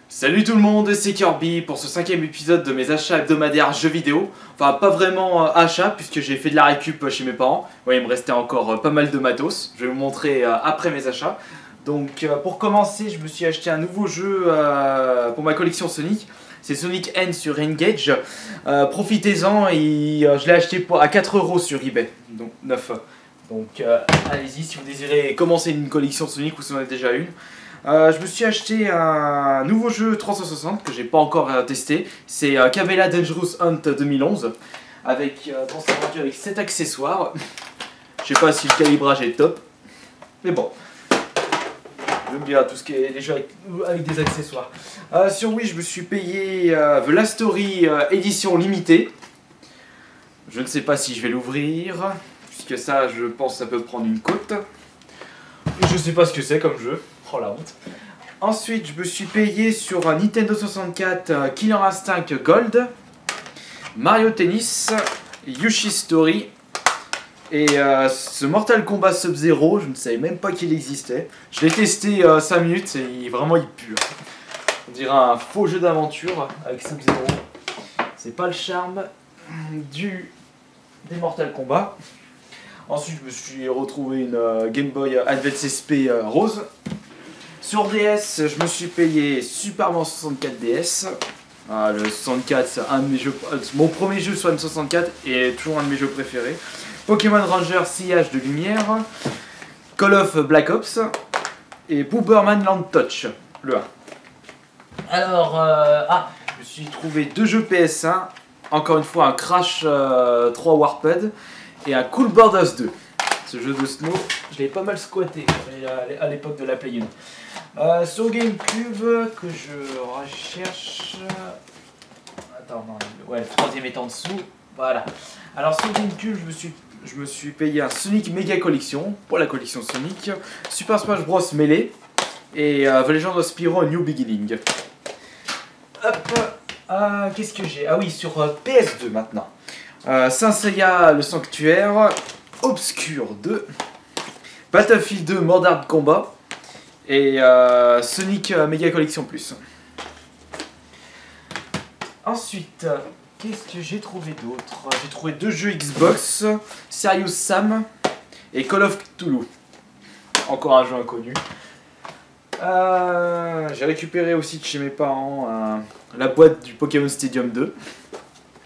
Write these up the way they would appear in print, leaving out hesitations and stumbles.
Salut tout le monde, c'est Kirby pour ce 5e épisode de mes achats hebdomadaires jeux vidéo. Enfin, pas vraiment achats puisque j'ai fait de la récup chez mes parents. Ouais, il me restait encore pas mal de matos. Je vais vous montrer après mes achats. Donc pour commencer, je me suis acheté un nouveau jeu pour ma collection Sonic. C'est Sonic N sur Engage. Profitez-en, je l'ai acheté à 4€ sur eBay, donc 9. Donc allez-y si vous désirez commencer une collection Sonic ou si vous en avez déjà une. Je me suis acheté un nouveau jeu 360 que j'ai pas encore testé. C'est Cabela Dangerous Hunt 2011 avec, avec 7 accessoires. Je sais pas si le calibrage est top, mais bon. J'aime bien tout ce qui est les jeux avec des accessoires. Sur Wii, je me suis payé The Last Story édition limitée. Je ne sais pas si je vais l'ouvrir, puisque ça, je pense que ça peut prendre une côte. Je sais pas ce que c'est comme jeu. Oh la honte. Ensuite, je me suis payé sur Nintendo 64 Killer Instinct Gold, Mario Tennis, Yoshi Story et ce Mortal Kombat Sub-Zero. Je ne savais même pas qu'il existait. Je l'ai testé 5 minutes et vraiment il pue. On dirait un faux jeu d'aventure avec Sub-Zero. C'est pas le charme des Mortal Kombat. Ensuite, je me suis retrouvé une Game Boy Advance SP rose. Sur DS, je me suis payé Super Mario 64 DS. Le 64, c'est un de mes jeux, mon premier jeu sur M64 et toujours un de mes jeux préférés. Pokémon Ranger Sillage de Lumière, Call of Black Ops et Booberman Land Touch, le 1. Alors, je me suis trouvé 2 jeux PS1. Encore une fois, un Crash 3 Warped et un Cool Borders 2. Ce jeu de snow, je l'ai pas mal squatté à l'époque de la Play 1. Sur GameCube, que je recherche... Attends, non, ouais, le troisième est en dessous. Voilà. Alors sur GameCube, je me suis payé un Sonic Mega Collection, pour la collection Sonic, Super Smash Bros Melee, et The Legend of Spyro New Beginning. Hop, qu'est-ce que j'ai? Ah oui, sur PS2 maintenant. Saint Seiya le Sanctuaire, Obscure 2, Battlefield 2 Modern Combat et Sonic Mega Collection Plus. Ensuite, qu'est-ce que j'ai trouvé d'autre? J'ai trouvé 2 jeux Xbox, Serious Sam et Call of Cthulhu. Encore un jeu inconnu. J'ai récupéré aussi de chez mes parents la boîte du Pokémon Stadium 2.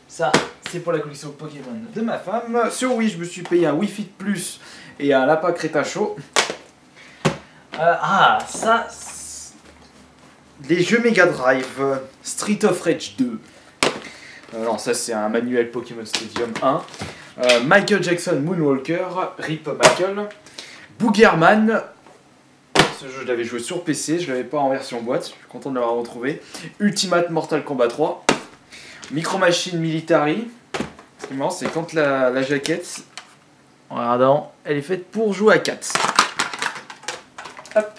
Ça, c'est pour la collection Pokémon de ma femme. Sur Wii, je me suis payé un Wii Fit Plus et un Lapin Crétin Chaud. Ça, les jeux Mega Drive, Street of Rage 2. Non, ça c'est un manuel Pokémon Stadium 1. Michael Jackson Moonwalker, RIP Michael. Boogerman. Ce jeu, je l'avais joué sur PC, je l'avais pas en version boîte, je suis content de l'avoir retrouvé. Ultimate Mortal Kombat 3. Micro Machine Military. Ce qui est marrant, c'est quand la jaquette, regardons, elle est faite pour jouer à 4. Hop.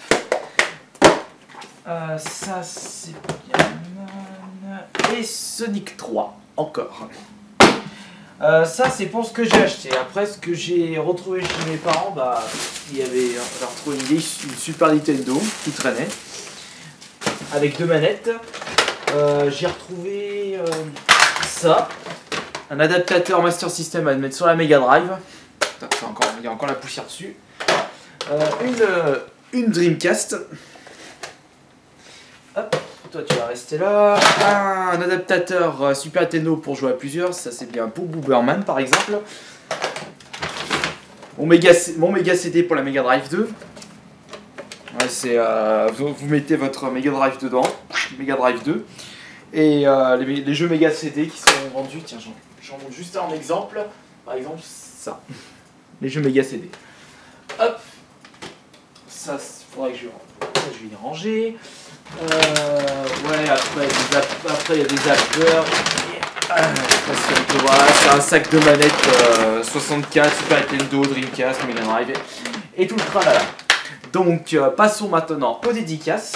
Ça c'est bien. Et Sonic 3, encore. Ça c'est pour ce que j'ai acheté. Après ce que j'ai retrouvé chez mes parents, il y avait, j'ai retrouvé une Super Nintendo qui traînait avec 2 manettes. J'ai retrouvé ça, un adaptateur Master System à mettre sur la Mega Drive. Il y a encore la poussière dessus. Une Dreamcast. Hop, toi tu vas rester là. Un adaptateur Super Nintendo pour jouer à plusieurs, ça c'est bien pour Booberman par exemple. Mon méga CD pour la Mega Drive 2. Ouais, vous mettez votre Mega Drive dedans, Mega Drive 2. Et les jeux Mega CD qui sont vendus, tiens j'en montre juste un exemple. Par exemple ça, les jeux Mega CD. Hop, ça il faudrait que je vais les ranger. Ouais, après il y a des zappers. Voilà, c'est un sac de manettes 64, Super Nintendo, Dreamcast, Mega Drive et tout le tralala. Donc passons maintenant aux dédicaces.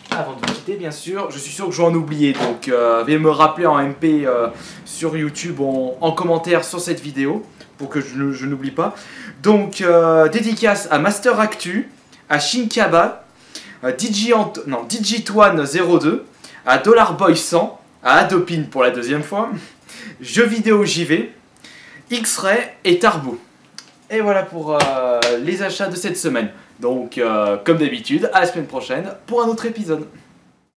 Avant de vous quitter bien sûr, je suis sûr que je vais en oublier, donc veuillez me rappeler en MP sur YouTube en commentaire sur cette vidéo pour que je n'oublie pas. Donc dédicace à Master Actu, à Shinkaba, Digitoine02, à Dollarboy 100, à Adopine pour la deuxième fois, Jeux vidéo JV, X-Ray et Tarbo. Et voilà pour les achats de cette semaine. Donc, comme d'habitude, à la semaine prochaine pour un autre épisode.